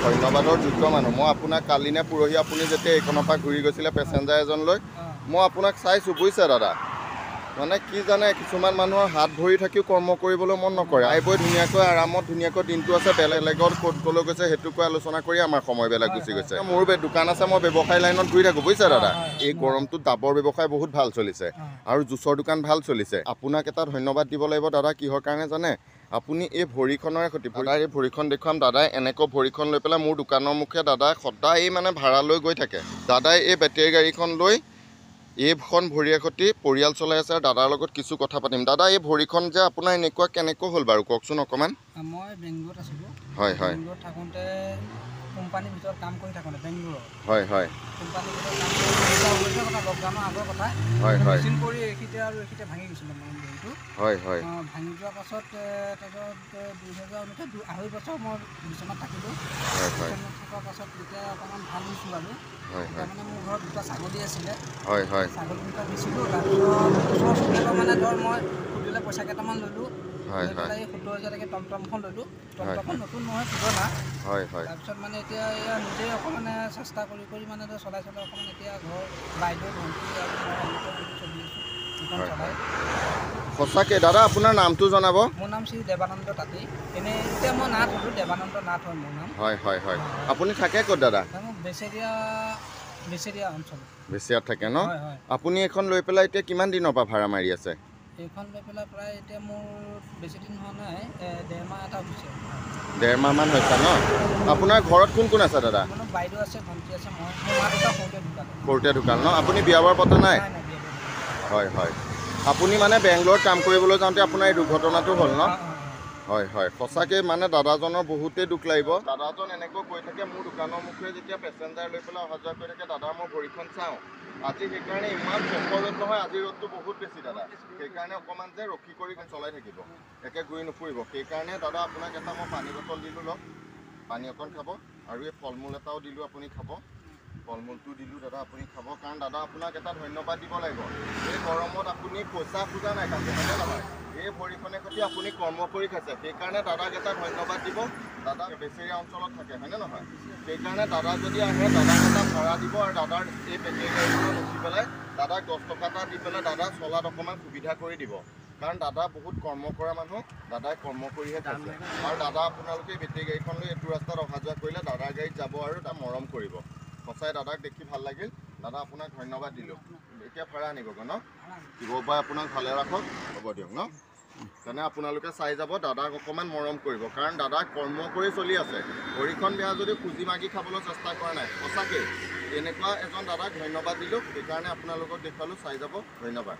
ধন্যবাদৰ যোগ্য মানুহ মই আপোনাক কালি নে পৰহি আপুনি যেতিয়া এইখনৰ পৰা ঘূৰি গৈছিলে পেচেঞ্জাৰ এজনলৈ মই আপোনাক চাইছোঁ বুজিছে দাদা মানে কি জানে কিছুমান মানুহৰ হাত ভৰি থাকিও কৰ্ম কৰিবলৈ মন নকৰে আইবৈ ধুনীয়াকৈ আৰামত ধুনীয়াকৈ দিনটো আছে বেলেগত ক'ত ক'লৈ গৈছে সেইটোকৈ আলোচনা কৰি আমাৰ সময়বিলাক গুচি গৈছে মোৰ দোকান আছে মই ব্যৱসায় লাইনত ঘূৰি থাকোঁ বুজিছে দাদা এই গৰমটোত ডাবৰ ব্যৱসায় বহুত ভাল চলিছে আৰু জুচৰ দোকান ভাল চলিছে আপোনাক এটা ধন্যবাদ দিব লাগিব দাদা কিহৰ কাৰণে জানে আপুনি এই ভৰিখনৰে সৈতে দাদাৰ এই ভৰিখন দেখুৱাম দাদাই এনেকৈ ভৰিখন লৈ পেলাই মোৰ দোকানৰ মুখে দাদাই সদায় মানে ভাড়া লৈ গৈ থাকে দাদাই এই বেটেৰী গাড়ীখন লৈ এইখন ভৰিৰে সৈতে পৰিয়াল চলাই আছে আৰু দাদাৰ লগত কিছু কথা পাতিম দাদা এই ভৰিখন যে আপোনাৰ এনেকুৱা কেনেকৈ হ'ল বাৰু কওকচোন অকণমান মই বেংগলোৰত আছিলোঁ হয় হয় বেংগলোৰত থাকোঁতে কোম্পানীৰ ভিতৰত কাম কৰি থাকোঁতে বেংগলোৰত হয় হয় কোম্পানীৰ ভিতৰত কাম কৰি কথা লকডাউনৰ আগৰ কথা হয় হয় মেচিন কৰি এইখিতে আৰু এইখিতে ভাঙি গৈছিলে মানে হেৰিটো হয় হয় ভাঙি যোৱাৰ পাছত তাৰপিছত 2019 2.5 বছৰ মই বিচনাত থাকিলোঁ বিচনাত থকাৰ পাছত যেতিয়া অকণমান ভাল হৈছোঁ আৰু তেতিয়া মানে মোৰ ঘৰত দুটা ছাগলী আছিলে হয় হয় ছাগলী দুটা বেচিলোঁ তাৰপিছত ওচৰ চুবুৰীয়া মানে ধৰ মই সুধিলে পইচা কেইটামান ল'লোঁ লৈ পেলাই 70,000 টকা টমটমখন ল'লোঁ টমটমখন নতুন নহয় পুৰণা হয় হয় তাৰপিছত মানে এতিয়া এয়া নিজেই অকণমান চেষ্টা কৰি মানে চলাই অকণমান এতিয়া ঘৰ বাইদেউ ভণ্টি আৰু মই চলি আছোঁ দুখন চলাই সঁচাকৈ দাদা আপোনাৰ নামটো জনাব মোৰ নাম শ্ৰী দেৱানন্দ তাঁতী এনেই এতিয়া মই নাথ হ'লোঁ দেৱানন্দ নাথ হয় মোৰ নাম হয় হয় হয় আপুনি থাকে ক'ত দাদা মোক বেচেৰীয়া অঞ্চল বেচিয়াত থাকে ন হয় হয় আপুনি এখন লৈ পেলাই এতিয়া কিমান দিনৰ পৰা ভাড়া মাৰি আছে এইখন লৈ পেলাই প্ৰায় এতিয়া মোৰ বেছি দিন হোৱা নাই 1.5 মাহ এটা হৈছে 1.5 মাহমান হৈছে ন আপোনাৰ ঘৰত কোন কোন আছে দাদা মোৰ বাইদেউ আছে ভণ্টি আছে মই মা দেউতা সৰুতে ঢুকাল ন আপুনি বিয়া বাৰু পতা নাই হয় হয় আপুনি মানে বেংগলোৰত কাম কৰিবলৈ যাওঁতে আপোনাৰ এই দুৰ্ঘটনাটো হ'ল ন হয় হয় সঁচাকৈ মানে দাদাজনৰ বহুতেই দুখ লাগিব দাদাজন এনেকৈ কৈ থাকে মোৰ দোকানৰ মুখে যেতিয়া পেচেঞ্জাৰ লৈ পেলাই অহা যোৱা কৰি থাকে দাদা মই ভৰিখন চাওঁ আজি সেইকাৰণে ইমান প্ৰখৰ ৰ'দ নহয় আজি ৰ'দটো বহুত বেছি দাদা সেইকাৰণে অকণমান যে ৰখি কৰি চলাই থাকিব একে ঘূৰি নুফুৰিব সেইকাৰণে দাদা আপোনাক এটা মই পানী বটল দিলোঁ লওক পানী অকণ খাব আৰু এই ফল মূল এটাও দিলোঁ আপুনি খাব ফল মূলটো দিলোঁ দাদা আপুনি খাব কাৰণ দাদা আপোনাক এটা ধন্যবাদ দিব লাগিব এই গৰমত আপুনি পইচা খোজা নাই কামটো দাদা এই ভৰিখনে সৈতে আপুনি কৰ্ম কৰি খাইছে সেইকাৰণে দাদাক এটা ধন্যবাদ দিব দাদা বেচেৰীয়া অঞ্চলত থাকে হয়নে নহয় সেইকাৰণে দাদা যদি আহে দাদাক এটা ভাড়া দিব আৰু দাদাৰ এই বেটেৰী গাড়ীখনত উঠি পেলাই দাদাক 10 টকা এটা দি পেলাই দাদা চলাত অকণমান সুবিধা কৰি দিব কাৰণ দাদা বহুত কৰ্ম কৰা মানুহ দাদাই কৰ্ম কৰিহে খাইছে আৰু দাদা আপোনালোকে এই বেটেৰী গাড়ীখন লৈ এইটো ৰাস্তাত অহা যোৱা কৰিলে দাদাৰ গাড়ীত যাব আৰু তাক মৰম কৰিব সঁচাই দাদাক দেখি ভাল লাগিল দাদা আপোনাক ধন্যবাদ দিলোঁ এতিয়া ভাড়া আনিবগৈ ন দিবৰ পৰা আপোনাক ভালে ৰাখক হ'ব দিয়ক ন তেনে আপোনালোকে চাই যাব দাদাক অকণমান মৰম কৰিব কাৰণ দাদা কৰ্ম কৰি চলি আছে ভৰিখন বেয়া যদি খুজি মাগি খাবলৈ চেষ্টা কৰা নাই সঁচাকৈ এনেকুৱা এজন দাদাক ধন্যবাদ দিলোঁ সেইকাৰণে আপোনালোকক দেখুৱালোঁ চাই যাব ধন্যবাদ